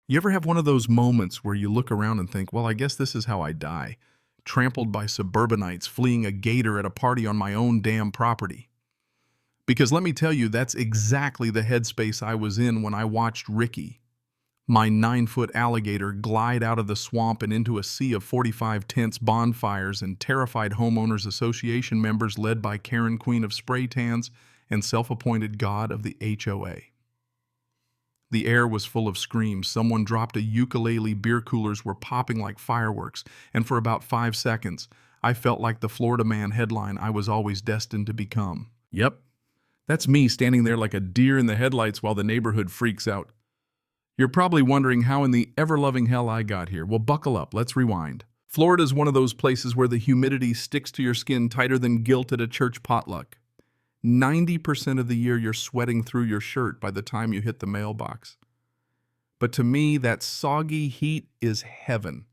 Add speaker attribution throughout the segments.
Speaker 1: You ever have one of those moments where you look around and think, well, I guess this is how I die? Trampled by suburbanites, fleeing a gator at a party on my own damn property. Because let me tell you, that's exactly the headspace I was in when I watched Ricky, my 9-foot alligator, glide out of the swamp and into a sea of 45 tense bonfires and terrified homeowners association members led by Karen, Queen of Spray Tans and self-appointed god of the HOA. The air was full of screams. Someone dropped a ukulele, beer coolers were popping like fireworks, and for about 5 seconds, I felt like the Florida Man headline I was always destined to become. Yep, that's me standing there like a deer in the headlights while the neighborhood freaks out. You're probably wondering how in the ever-loving hell I got here. Well, buckle up, let's rewind. Florida's one of those places where the humidity sticks to your skin tighter than guilt at a church potluck. 90% of the year you're sweating through your shirt by the time you hit the mailbox. But to me, that soggy heat is heaven.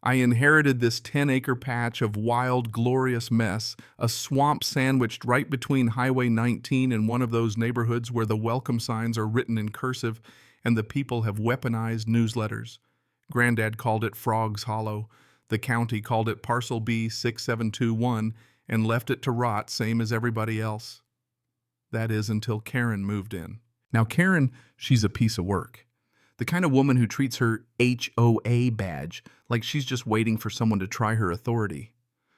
Speaker 1: I inherited this 10-acre patch of wild, glorious mess, a swamp sandwiched right between Highway 19 and one of those neighborhoods where the welcome signs are written in cursive and the people have weaponized newsletters. Granddad called it Frog's Hollow. The county called it Parcel B 6721 and left it to rot, same as everybody else. That is until Karen moved in. Now Karen, she's a piece of work. The kind of woman who treats her HOA badge like she's just waiting for someone to try her authority.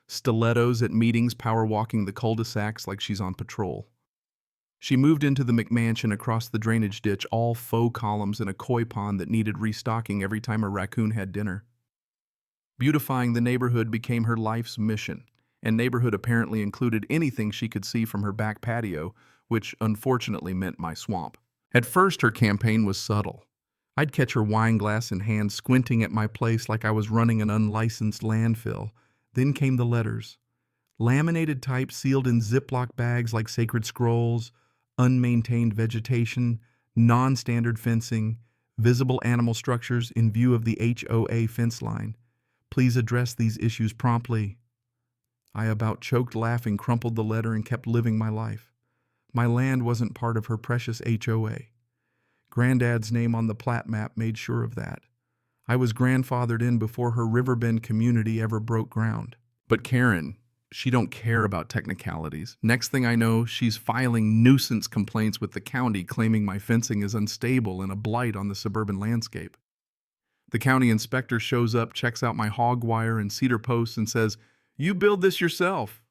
Speaker 1: Stilettos at meetings, power walking the cul-de-sacs like she's on patrol. She moved into the McMansion across the drainage ditch, all faux columns and a koi pond that needed restocking every time a raccoon had dinner. Beautifying the neighborhood became her life's mission, and neighborhood apparently included anything she could see from her back patio, which unfortunately meant my swamp. At first, her campaign was subtle. I'd catch her wine glass in hand squinting at my place like I was running an unlicensed landfill. Then came the letters. Laminated type sealed in Ziploc bags like sacred scrolls, unmaintained vegetation, non-standard fencing, visible animal structures in view of the HOA fence line. Please address these issues promptly. I about choked laughing, crumpled the letter, and kept living my life. My land wasn't part of her precious HOA. Granddad's name on the plat map made sure of that. I was grandfathered in before her Riverbend community ever broke ground. But Karen, she don't care about technicalities. Next thing I know, she's filing nuisance complaints with the county claiming my fencing is unstable and a blight on the suburban landscape. The county inspector shows up, checks out my hog wire and cedar posts and says, "You build this yourself."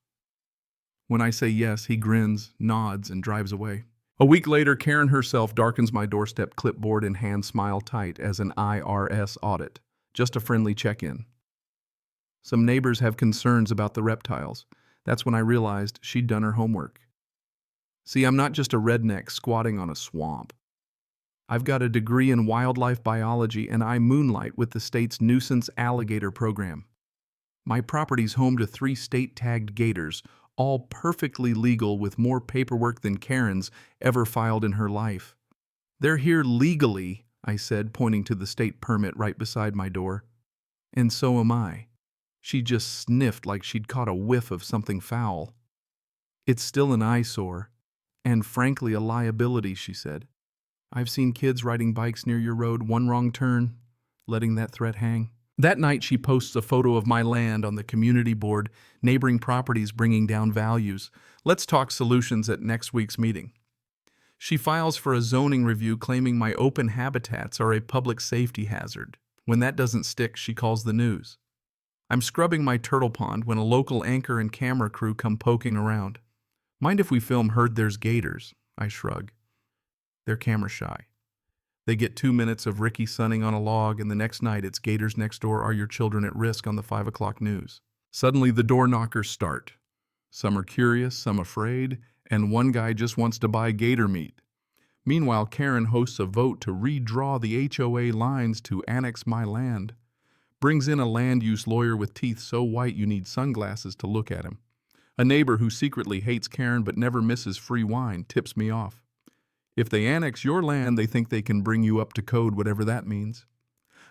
Speaker 1: When I say yes, he grins, nods, and drives away. A week later, Karen herself darkens my doorstep, clipboard in hand, smile tight as an IRS audit. Just a friendly check-in. Some neighbors have concerns about the reptiles. That's when I realized she'd done her homework. See, I'm not just a redneck squatting on a swamp. I've got a degree in wildlife biology and I moonlight with the state's nuisance alligator program. My property's home to 3 state-tagged gators, all perfectly legal with more paperwork than Karen's ever filed in her life. "They're here legally," I said, pointing to the state permit right beside my door. "And so am I." She just sniffed like she'd caught a whiff of something foul. "It's still an eyesore, and frankly a liability," she said. "I've seen kids riding bikes near your road, one wrong turn, letting that threat hang." That night she posts a photo of my land on the community board, neighboring properties bringing down values. Let's talk solutions at next week's meeting. She files for a zoning review claiming my open habitats are a public safety hazard. When that doesn't stick, she calls the news. I'm scrubbing my turtle pond when a local anchor and camera crew come poking around. "Mind if we film Heard There's Gators?" I shrug. They're camera shy. They get 2 minutes of Ricky sunning on a log, and the next night it's "Gators next door, are your children at risk?" on the 5 o'clock news. Suddenly the door knockers start. Some are curious, some afraid, and one guy just wants to buy gator meat. Meanwhile, Karen hosts a vote to redraw the HOA lines to annex my land. Brings in a land use lawyer with teeth so white you need sunglasses to look at him. A neighbor who secretly hates Karen but never misses free wine tips me off. If they annex your land, they think they can bring you up to code, whatever that means.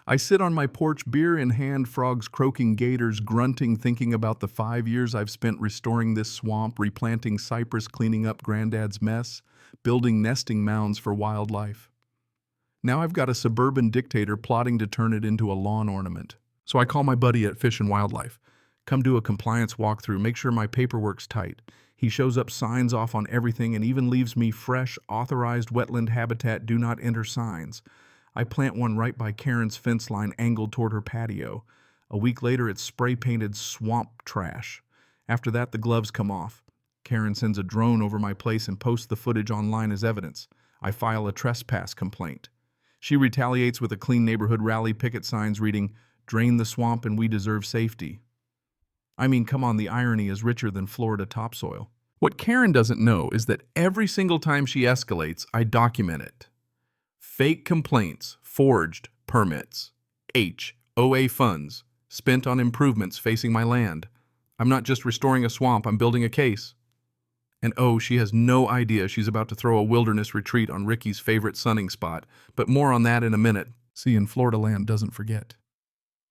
Speaker 1: I sit on my porch, beer in hand, frogs croaking, gators grunting, thinking about the 5 years I've spent restoring this swamp, replanting cypress, cleaning up Granddad's mess, building nesting mounds for wildlife. Now I've got a suburban dictator plotting to turn it into a lawn ornament. So I call my buddy at Fish and Wildlife. Come do a compliance walkthrough, make sure my paperwork's tight. He shows up, signs off on everything, and even leaves me fresh, authorized wetland habitat do not enter signs. I plant one right by Karen's fence line angled toward her patio. A week later, it's spray-painted swamp trash. After that, the gloves come off. Karen sends a drone over my place and posts the footage online as evidence. I file a trespass complaint. She retaliates with a clean neighborhood rally picket signs reading, "Drain the swamp and we deserve safety." I mean, come on, the irony is richer than Florida topsoil. What Karen doesn't know is that every single time she escalates, I document it. Fake complaints, forged permits, HOA funds, spent on improvements facing my land. I'm not just restoring a swamp, I'm building a case. And oh, she has no idea she's about to throw a wilderness retreat on Ricky's favorite sunning spot, but more on that in a minute. See, in Florida land doesn't forget.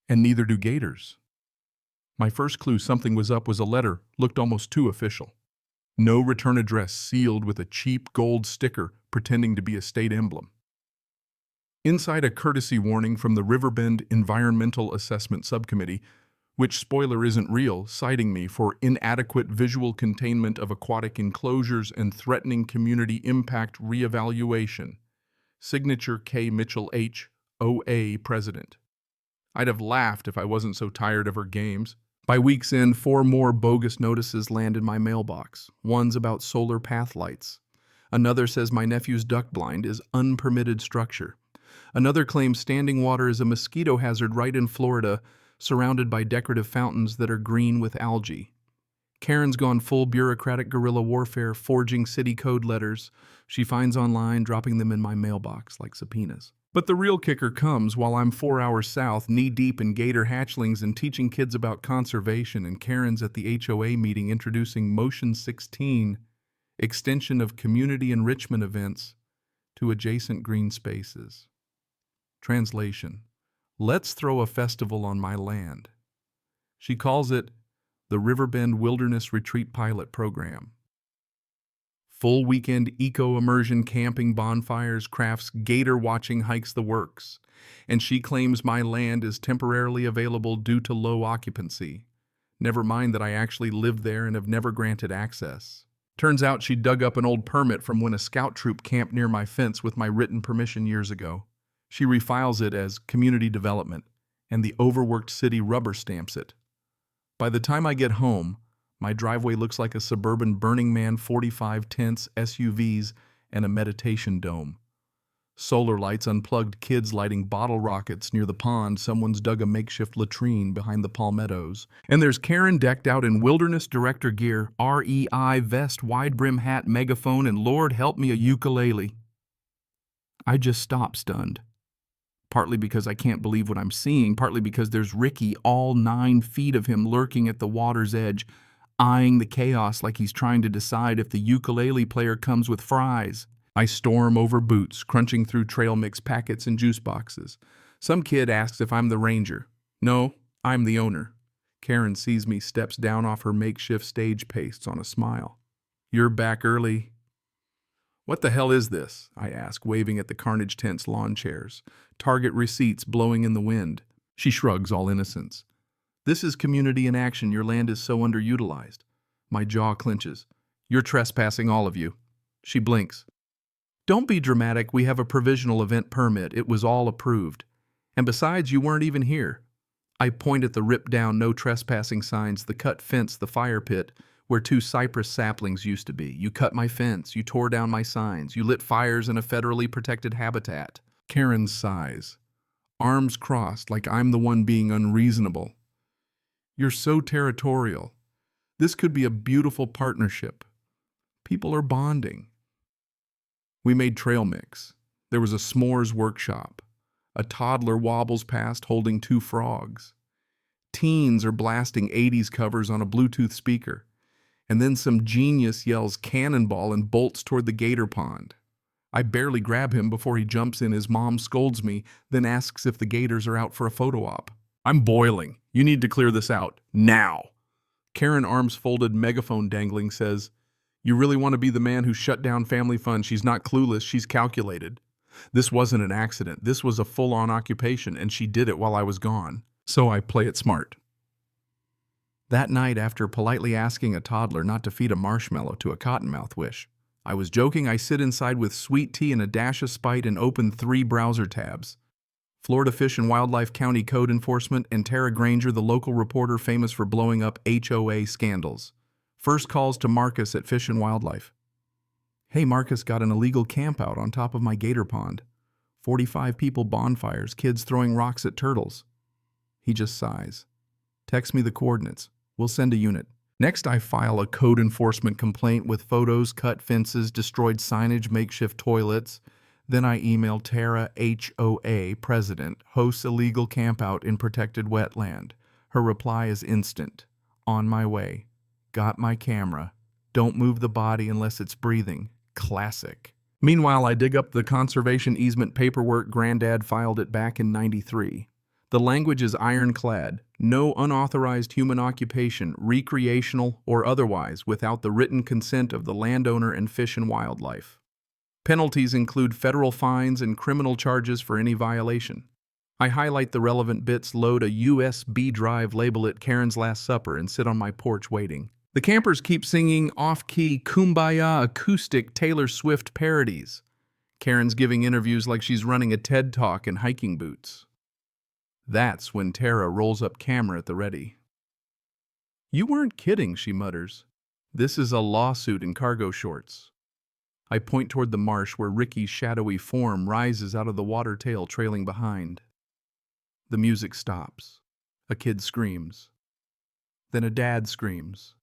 Speaker 1: And neither do gators. My first clue something was up was a letter, looked almost too official. No return address, sealed with a cheap gold sticker pretending to be a state emblem. Inside, a courtesy warning from the Riverbend Environmental Assessment Subcommittee, which, spoiler, isn't real, citing me for inadequate visual containment of aquatic enclosures and threatening community impact reevaluation. Signature K. Mitchell H., OA President. I'd have laughed if I wasn't so tired of her games. By week's end, 4 more bogus notices land in my mailbox. One's about solar path lights. Another says my nephew's duck blind is unpermitted structure. Another claims standing water is a mosquito hazard right in Florida, surrounded by decorative fountains that are green with algae. Karen's gone full bureaucratic guerrilla warfare, forging city code letters she finds online, dropping them in my mailbox like subpoenas. But the real kicker comes while I'm 4 hours south, knee-deep in gator hatchlings and teaching kids about conservation, and Karen's at the HOA meeting introducing Motion 16, extension of community enrichment events to adjacent green spaces. Translation: let's throw a festival on my land. She calls it the Riverbend Wilderness Retreat Pilot Program. Full weekend eco-immersion, camping, bonfires, crafts, gator watching, hikes, the works. And she claims my land is temporarily available due to low occupancy. Never mind that I actually live there and have never granted access. Turns out she dug up an old permit from when a scout troop camped near my fence with my written permission years ago. She refiles it as community development, and the overworked city rubber stamps it. By the time I get home, my driveway looks like a suburban Burning Man, 45 tents, SUVs, and a meditation dome. Solar lights, unplugged kids lighting bottle rockets near the pond. Someone's dug a makeshift latrine behind the palmettos. And there's Karen decked out in wilderness director gear, REI vest, wide brim hat, megaphone, and Lord help me, a ukulele. I just stop stunned. Partly because I can't believe what I'm seeing, partly because there's Ricky, all 9 feet of him lurking at the water's edge, eyeing the chaos like he's trying to decide if the ukulele player comes with fries. I storm over Boots, crunching through trail mix packets and juice boxes. Some kid asks if I'm the ranger. No, I'm the owner. Karen sees me, steps down off her makeshift stage pastes on a smile. You're back early. What the hell is this? I ask, waving at the Carnage Tent's lawn chairs. Target receipts blowing in the wind. She shrugs, all innocence. This is community in action. Your land is so underutilized. My jaw clenches. You're trespassing, all of you. She blinks. Don't be dramatic. We have a provisional event permit. It was all approved. And besides, you weren't even here. I point at the ripped-down no trespassing signs, the cut fence, the fire pit, where 2 cypress saplings used to be. You cut my fence. You tore down my signs. You lit fires in a federally protected habitat. Karen sighs, arms crossed like I'm the one being unreasonable. You're so territorial. This could be a beautiful partnership. People are bonding. We made trail mix. There was a s'mores workshop. A toddler wobbles past holding 2 frogs. Teens are blasting 80s covers on a Bluetooth speaker. And then some genius yells cannonball and bolts toward the gator pond. I barely grab him before he jumps in. His mom scolds me, then asks if the gators are out for a photo op. I'm boiling. You need to clear this out. Now. Karen, arms folded, megaphone dangling, says, You really want to be the man who shut down family fun? She's not clueless. She's calculated. This wasn't an accident. This was a full-on occupation, and she did it while I was gone. So I play it smart. That night, after politely asking a toddler not to feed a marshmallow to a cottonmouth wish, I was joking. I sit inside with sweet tea and a dash of spite and open 3 browser tabs. Florida Fish and Wildlife County Code Enforcement and Tara Granger, the local reporter famous for blowing up HOA scandals. First calls to Marcus at Fish and Wildlife. Hey, Marcus, got an illegal campout on top of my gator pond. 45 people, bonfires, kids throwing rocks at turtles. He just sighs. Text me the coordinates. We'll send a unit. Next, I file a code enforcement complaint with photos, cut fences, destroyed signage, makeshift toilets. Then I email Tara, HOA president, hosts illegal campout in protected wetland. Her reply is instant. On my way. Got my camera. Don't move the body unless it's breathing. Classic. Meanwhile, I dig up the conservation easement paperwork. Granddad filed it back in '93. The language is ironclad. No unauthorized human occupation, recreational or otherwise, without the written consent of the landowner and Fish and Wildlife. Penalties include federal fines and criminal charges for any violation. I highlight the relevant bits, load a USB drive, label it Karen's Last Supper, and sit on my porch waiting. The campers keep singing off-key Kumbaya acoustic Taylor Swift parodies. Karen's giving interviews like she's running a TED Talk in hiking boots. That's when Tara rolls up camera at the ready. You weren't kidding, she mutters. This is a lawsuit in cargo shorts. I point toward the marsh where Ricky's shadowy form rises out of the water tail trailing behind. The music stops. A kid screams. Then a dad screams.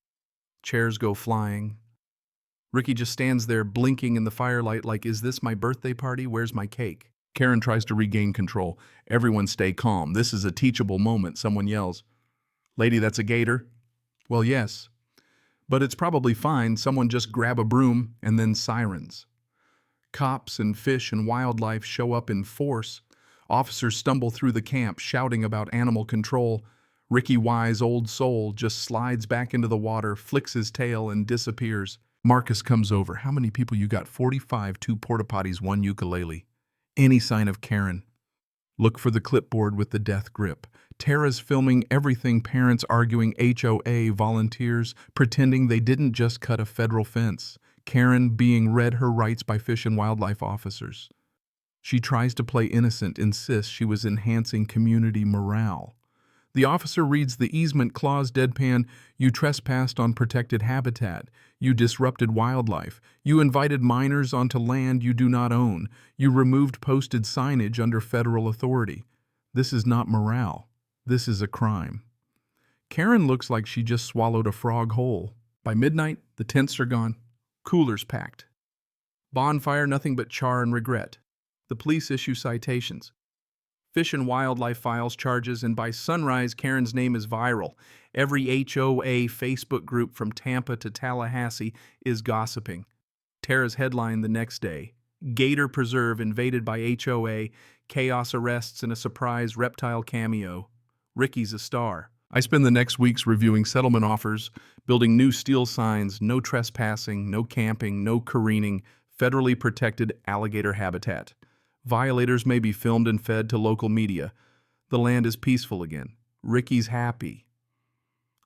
Speaker 1: Chairs go flying. Ricky just stands there blinking in the firelight like, is this my birthday party? Where's my cake? Karen tries to regain control. Everyone stay calm. This is a teachable moment, someone yells. Lady, that's a gator? Well, yes. But it's probably fine. Someone just grab a broom and then sirens. Cops and Fish and Wildlife show up in force. Officers stumble through the camp shouting about animal control. Ricky, wise old soul, just slides back into the water, flicks his tail, and disappears. Marcus comes over. How many people you got? 45, 2 porta potties, 1 ukulele. Any sign of Karen? Look for the clipboard with the death grip. Tara's filming everything, parents arguing, HOA volunteers pretending they didn't just cut a federal fence. Karen being read her rights by Fish and Wildlife officers. She tries to play innocent, insists she was enhancing community morale. The officer reads the easement clause deadpan. You trespassed on protected habitat. You disrupted wildlife. You invited minors onto land you do not own. You removed posted signage under federal authority. This is not morale. This is a crime. Karen looks like she just swallowed a frog whole. By midnight, the tents are gone. Coolers packed. Bonfire, nothing but char and regret. The police issue citations. Fish and Wildlife files charges, and by sunrise, Karen's name is viral. Every HOA Facebook group from Tampa to Tallahassee is gossiping. Tara's headline the next day: Gator Preserve invaded by HOA, chaos arrests and a surprise reptile cameo. Ricky's a star. I spend the next weeks reviewing settlement offers, building new steel signs, no trespassing, no camping, no careening, federally protected alligator habitat. Violators may be filmed and fed to local media. The land is peaceful again. Ricky's happy.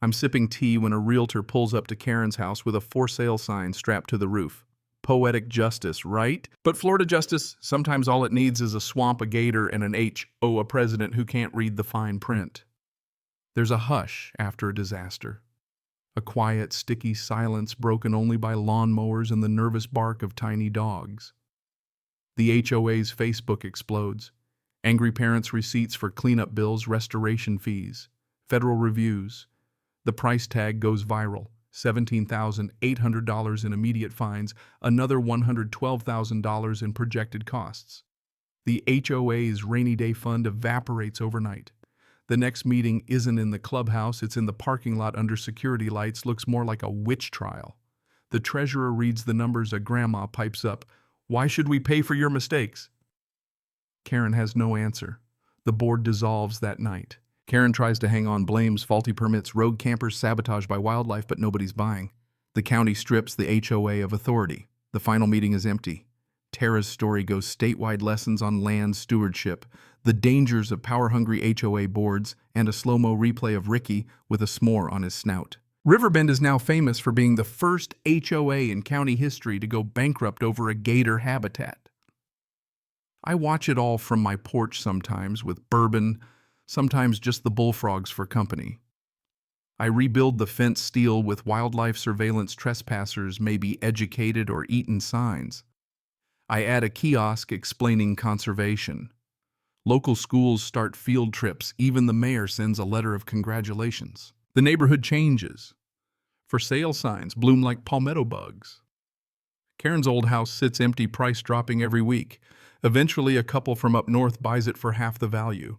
Speaker 1: I'm sipping tea when a realtor pulls up to Karen's house with a for sale sign strapped to the roof. Poetic justice, right? But Florida justice, sometimes all it needs is a swamp, a gator, and an HOA president who can't read the fine print. There's a hush after a disaster. A quiet, sticky silence broken only by lawnmowers and the nervous bark of tiny dogs. The HOA's Facebook explodes. Angry parents' receipts for cleanup bills, restoration fees, federal reviews. The price tag goes viral. $17,800 in immediate fines, another $112,000 in projected costs. The HOA's rainy day fund evaporates overnight. The next meeting isn't in the clubhouse, it's in the parking lot under security lights, looks more like a witch trial. The treasurer reads the numbers, a grandma pipes up, "Why should we pay for your mistakes?" Karen has no answer. The board dissolves that night. Karen tries to hang on, blames faulty permits, rogue campers, sabotage by wildlife, but nobody's buying. The county strips the HOA of authority. The final meeting is empty. Tara's story goes statewide lessons on land stewardship, the dangers of power-hungry HOA boards, and a slow-mo replay of Ricky with a s'more on his snout. Riverbend is now famous for being the first HOA in county history to go bankrupt over a gator habitat. I watch it all from my porch sometimes with bourbon, sometimes just the bullfrogs for company. I rebuild the fence steel with wildlife surveillance trespassers may be educated or eaten signs. I add a kiosk explaining conservation. Local schools start field trips, even the mayor sends a letter of congratulations. The neighborhood changes. For sale signs bloom like palmetto bugs. Karen's old house sits empty, price dropping every week. Eventually, a couple from up north buys it for half the value.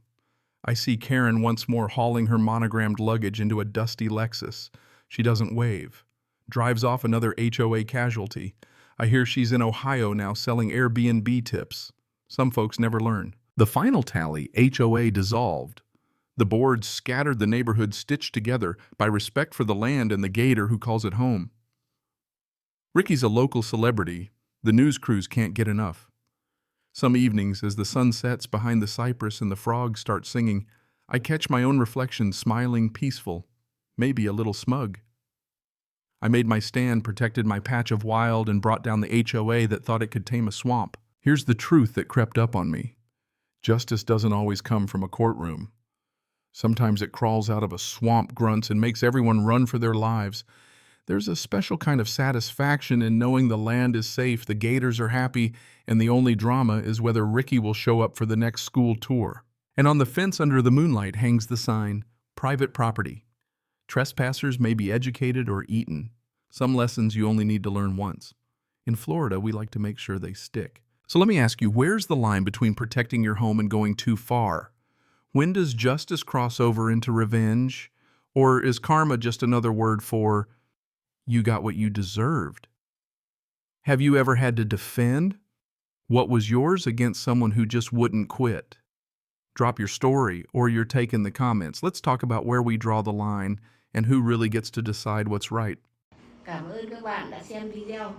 Speaker 1: I see Karen once more hauling her monogrammed luggage into a dusty Lexus. She doesn't wave. Drives off another HOA casualty. I hear she's in Ohio now selling Airbnb tips. Some folks never learn. The final tally, HOA dissolved. The boards scattered the neighborhood stitched together by respect for the land and the gator who calls it home. Ricky's a local celebrity. The news crews can't get enough. Some evenings, as the sun sets behind the cypress and the frogs start singing, I catch my own reflection smiling peaceful, maybe a little smug. I made my stand, protected my patch of wild, and brought down the HOA that thought it could tame a swamp. Here's the truth that crept up on me. Justice doesn't always come from a courtroom. Sometimes it crawls out of a swamp, grunts, and makes everyone run for their lives. There's a special kind of satisfaction in knowing the land is safe, the gators are happy, and the only drama is whether Ricky will show up for the next school tour. And on the fence under the moonlight hangs the sign, Private Property. Trespassers may be educated or eaten. Some lessons you only need to learn once. In Florida, we like to make sure they stick. So let me ask you, where's the line between protecting your home and going too far? When does justice cross over into revenge? Or is karma just another word for you got what you deserved? Have you ever had to defend what was yours against someone who just wouldn't quit? Drop your story or your take in the comments. Let's talk about where we draw the line and who really gets to decide what's right.
Speaker 2: Cảm ơn các bạn đã xem video.